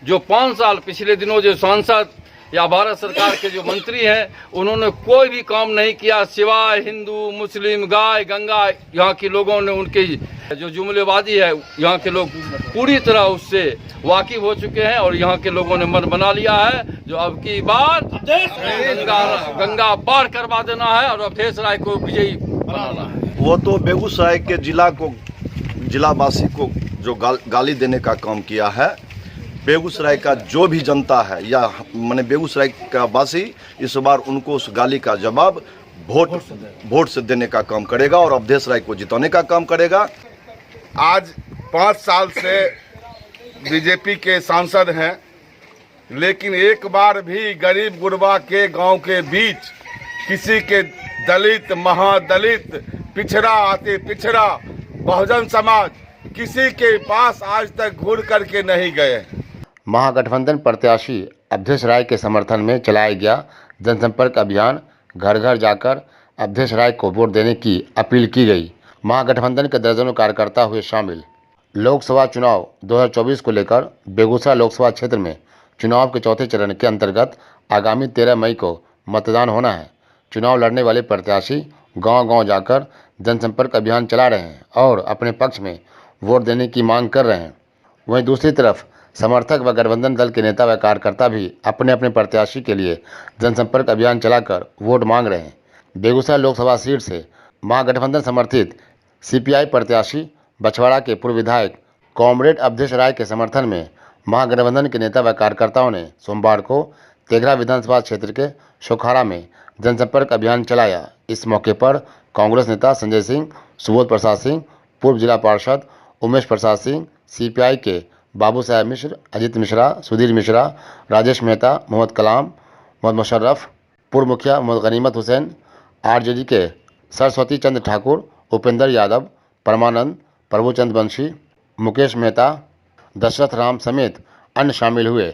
जो 5 साल पिछले दिनों जो सांसद या भारत सरकार के जो मंत्री हैं, उन्होंने कोई भी काम नहीं किया सिवाय हिंदू मुस्लिम गाय गंगा। यहाँ के लोगों ने उनकी जो जुमलेबाजी है, यहाँ के लोग पूरी तरह उससे वाकिफ हो चुके हैं और यहाँ के लोगों ने मन बना लिया है जो अब की बार गंगा पार करवा देना है और अवधेश राय को विजयी बनाना है। वो तो बेगूसराय के जिलावासी को जो गाली देने का काम किया है, बेगूसराय का जो भी जनता है या मैंने बेगूसराय का वासी इस बार उनको उस गाली का जवाब वोट से देने का काम करेगा और अवधेश राय को जिताने का काम करेगा। आज 5 साल से बीजेपी के सांसद हैं, लेकिन एक बार भी गरीब गुरबा के गांव के बीच किसी के दलित महादलित पिछड़ा अति पिछड़ा बहुजन समाज किसी के पास आज तक घूर करके नहीं गए। महागठबंधन प्रत्याशी अवधेश राय के समर्थन में चलाया गया जनसंपर्क अभियान, घर घर जाकर अवधेश राय को वोट देने की अपील की गई। महागठबंधन के दर्जनों कार्यकर्ता हुए शामिल। लोकसभा चुनाव 2024 को लेकर बेगूसराय लोकसभा क्षेत्र में चुनाव के चौथे चरण के अंतर्गत आगामी 13 मई को मतदान होना है। चुनाव लड़ने वाले प्रत्याशी गांव-गांव जाकर जनसंपर्क अभियान चला रहे हैं और अपने पक्ष में वोट देने की मांग कर रहे हैं। वहीं दूसरी तरफ समर्थक व गठबंधन दल के नेता व कार्यकर्ता भी अपने अपने प्रत्याशी के लिए जनसंपर्क अभियान चलाकर वोट मांग रहे हैं। बेगूसराय लोकसभा सीट से महागठबंधन समर्थित सीपीआई प्रत्याशी बछवाड़ा के पूर्व विधायक कॉमरेड अवधेश राय के समर्थन में महागठबंधन के नेता व कार्यकर्ताओं ने सोमवार को तेघरा विधानसभा क्षेत्र के शोखाड़ा में जनसंपर्क अभियान चलाया। इस मौके पर कांग्रेस नेता संजय सिंह, सुबोध प्रसाद सिंह, पूर्व जिला पार्षद उमेश प्रसाद सिंह, सीपीआई के बाबू साहेब मिश्र, अजीत मिश्रा, सुधीर मिश्रा, राजेश मेहता, मोहम्मद कलाम, मोहम्मद मुशर्रफ, पूर्व मुखिया मोहम्मद गनीमत हुसैन, आरजेडी के सरस्वती चंद्र ठाकुर, उपेंद्र यादव, परमानंद, प्रभुचंद बंशी, मुकेश मेहता, दशरथ राम समेत अन्य शामिल हुए।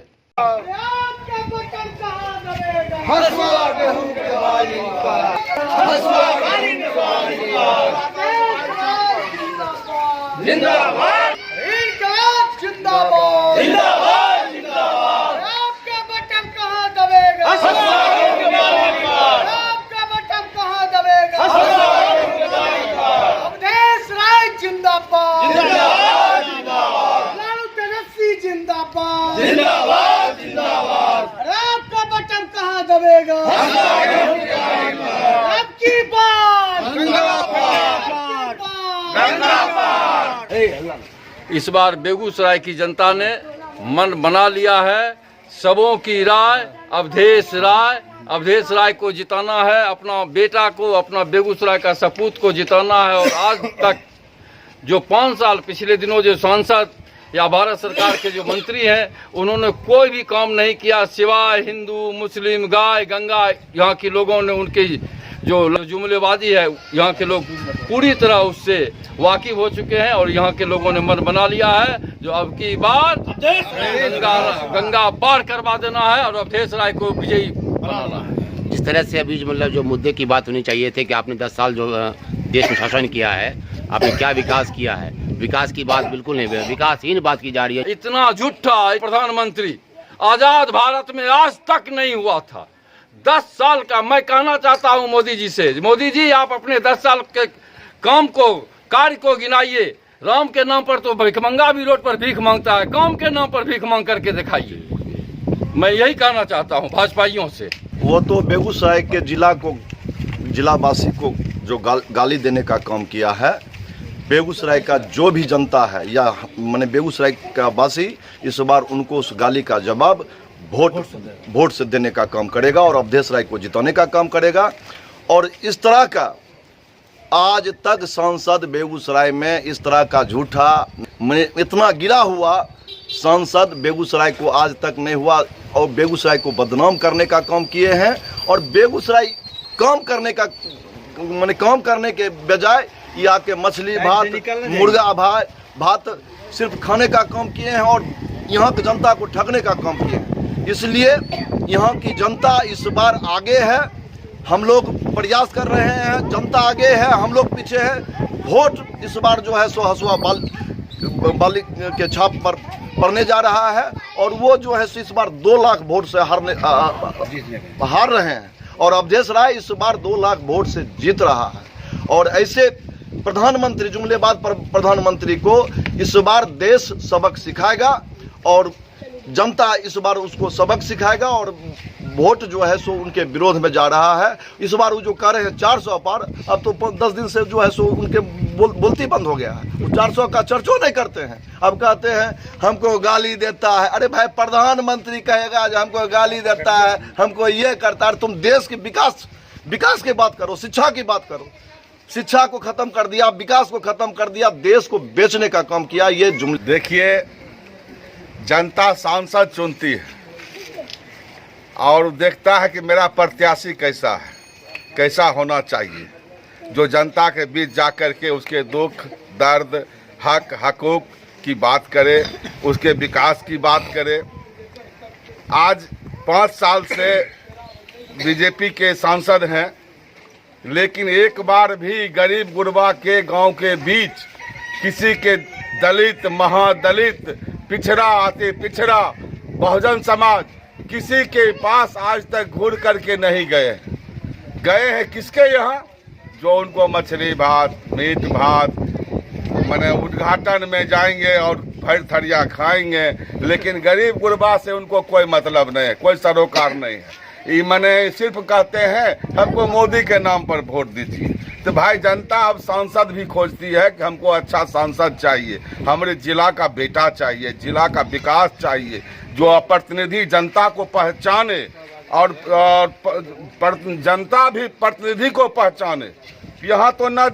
इस बार बेगूसराय की जनता ने मन बना लिया है। सबों की राय अवधेश राय को जिताना है। अपना बेटा को, अपना बेगूसराय का सपूत को जिताना है। और आज तक जो 5 साल पिछले दिनों जो सांसद या भारत सरकार के जो मंत्री हैं, उन्होंने कोई भी काम नहीं किया सिवाय हिंदू मुस्लिम गाय गंगा। यहाँ के लोगों ने उनकी जो जुमलेबाजी है, यहाँ के लोग पूरी तरह उससे वाकिफ हो चुके हैं और यहाँ के लोगों ने मन बना लिया है जो अब की बार गंगा पार करवा देना है और अवधेश राय को विजयी बनाना है। जिस तरह से अभी मतलब जो मुद्दे की बात होनी चाहिए थे कि आपने 10 साल जो देश में शासन किया है, आपने क्या विकास किया है, विकास की बात बिल्कुल नहीं, विकासहीन बात की जा रही है। इतना झूठा प्रधानमंत्री आजाद भारत में आज तक नहीं हुआ था। 10 साल का मैं कहना चाहता हूं मोदी जी से, मोदी जी आप अपने 10 साल के काम को, कार्य को गिनाइए। राम के नाम पर तो भिखमंगा भी रोड पर भीख मांगता है, काम के नाम पर भीख मांग करके दिखाइए। मैं यही कहना चाहता हूं भाजपाइयों से। वो तो बेगूसराय के जिलावासी को जो गाली देने का काम किया है, बेगूसराय का जो भी जनता है या मैंने बेगूसराय का वासी इस बार उनको उस गाली का जवाब वोट से देने का काम करेगा और अवधेश राय को जिताने का काम करेगा। और इस तरह का आज तक सांसद बेगूसराय में इस तरह का झूठा इतना गिरा हुआ सांसद बेगूसराय को आज तक नहीं हुआ और बेगूसराय को बदनाम करने का काम किए हैं। और बेगूसराय काम करने के बजाय यहाँ के मछली भात, मुर्गा भात सिर्फ खाने का काम किए हैं और यहाँ की जनता को ठगने का काम किए हैं। इसलिए यहाँ की जनता इस बार आगे है। हम लोग प्रयास कर रहे हैं, जनता आगे है, हम लोग पीछे हैं। वोट इस बार जो है सो हसुआ वाली के छाप पर पड़ने जा रहा है और वो जो है इस बार 2 लाख वोट से हार रहे हैं और अवधेश राय इस बार 2 लाख वोट से जीत रहा है। और ऐसे प्रधानमंत्री, जुमलेबाज प्रधानमंत्री को इस बार देश सबक सिखाएगा और जनता इस बार उसको सबक सिखाएगा और वोट जो है सो उनके विरोध में जा रहा है। इस बार वो जो कह रहे हैं 400 पार, अब तो 10 दिन से जो है सो उनके बोलती बंद हो गया है। वो 400 का चर्चो नहीं करते हैं, अब कहते हैं हमको गाली देता है। अरे भाई, प्रधानमंत्री कहेगा जो हमको गाली देता है, हमको ये करता है। तुम देश के विकास की बात करो, शिक्षा की बात करो। शिक्षा को खत्म कर दिया, विकास को खत्म कर दिया, देश को बेचने का काम किया। ये जुमले देखिए, जनता सांसद चुनती है और देखता है कि मेरा प्रत्याशी कैसा है, कैसा होना चाहिए, जो जनता के बीच जाकर के उसके दुख दर्द हक हकूक की बात करे, उसके विकास की बात करे। आज 5 साल से बीजेपी के सांसद हैं, लेकिन एक बार भी गरीब गुरबा के गांव के बीच किसी के दलित, महादलित, पिछड़ा अति पिछड़ा, बहुजन समाज किसी के पास आज तक घूर करके नहीं गए हैं। किसके यहाँ? जो उनको मछली भात, मीट भात, माने उद्घाटन में जाएंगे और भर थरिया खाएंगे, लेकिन गरीब गुरबा से उनको कोई मतलब नहीं है, कोई सरोकार नहीं है। ये माने सिर्फ कहते हैं हमको मोदी के नाम पर वोट दीजिए। तो भाई, जनता अब सांसद भी खोजती है कि हमको अच्छा सांसद चाहिए, हमारे जिला का बेटा चाहिए, जिला का विकास चाहिए, जो प्रतिनिधि जनता को पहचाने और जनता भी प्रतिनिधि को पहचाने। यहाँ तो न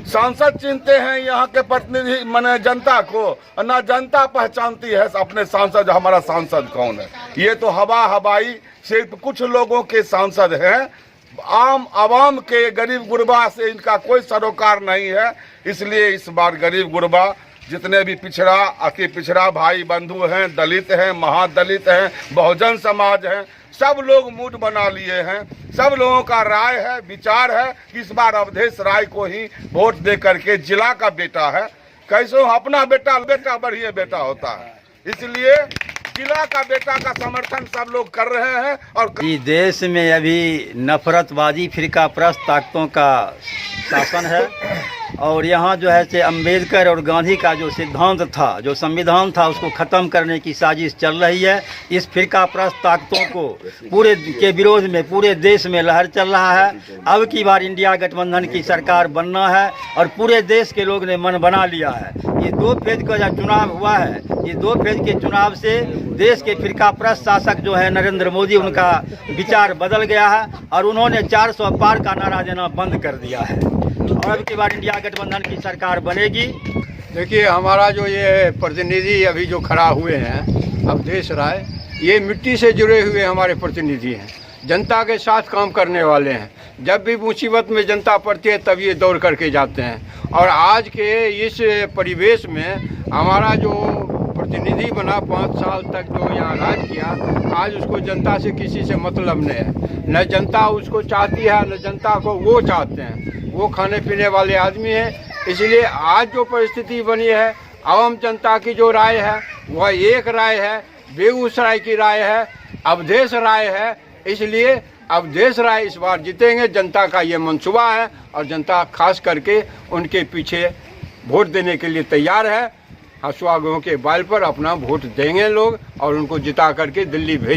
सांसद चिनते हैं यहाँ के प्रतिनिधि माने जनता को, न जनता पहचानती है अपने सांसद, हमारा सांसद कौन है। ये तो हवाई सिर्फ कुछ लोगों के सांसद हैं, आम आवाम के गरीब गुरबा से इनका कोई सरोकार नहीं है। इसलिए इस बार गरीब गुरबा जितने भी पिछड़ा अति पिछड़ा भाई बंधु हैं, दलित हैं, महादलित हैं, बहुजन समाज हैं, सब लोग मूड बना लिए हैं। सब लोगों का राय है, विचार है कि इस बार अवधेश राय को ही वोट दे करके, जिला का बेटा है, कैसे अपना बेटा बढ़िया बेटा होता है, इसलिए जिला का बेटा का समर्थन सब लोग कर रहे हैं। और देश में अभी नफरतबाजी, फिरका प्रस्त ताकतों का शासन है और यहाँ जो है से अम्बेडकर और गांधी का जो सिद्धांत था, जो संविधान था, उसको ख़त्म करने की साजिश चल रही है। इस फिरका प्रस्त ताकतों को पूरे के विरोध में पूरे देश में लहर चल रहा है। अब की बार इंडिया गठबंधन की सरकार बनना है और पूरे देश के लोग ने मन बना लिया है। ये 2 फेज का जो चुनाव हुआ है, ये 2 फेज के चुनाव से देश के फिरका प्रस्त शासक जो है नरेंद्र मोदी, उनका विचार बदल गया है और उन्होंने 400 पार का नारा देना बंद कर दिया है और अब की बार इंडिया गठबंधन की सरकार बनेगी। देखिए, हमारा जो ये प्रतिनिधि अभी जो खड़ा हुए हैं अवधेश राय, ये मिट्टी से जुड़े हुए हमारे प्रतिनिधि हैं, जनता के साथ काम करने वाले हैं। जब भी मुसीबत में जनता पड़ती है तब ये दौड़ करके जाते हैं और आज के इस परिवेश में हमारा जो प्रतिनिधि बना 5 साल तक जो यहाँ राज किया, आज उसको जनता से किसी से मतलब नहीं है, न जनता उसको चाहती है न जनता को वो चाहते हैं। वो खाने पीने वाले आदमी हैं। इसलिए आज जो परिस्थिति बनी है, आम जनता की जो राय है वह एक राय है, बेगूसराय की राय है, अवधेश राय है। इसलिए अवधेश राय इस बार जीतेंगे, जनता का ये मंसूबा है और जनता खास करके उनके पीछे वोट देने के लिए तैयार है। हसुआ गेहूं के बाल पर अपना वोट देंगे लोग और उनको जिता करके दिल्ली भेज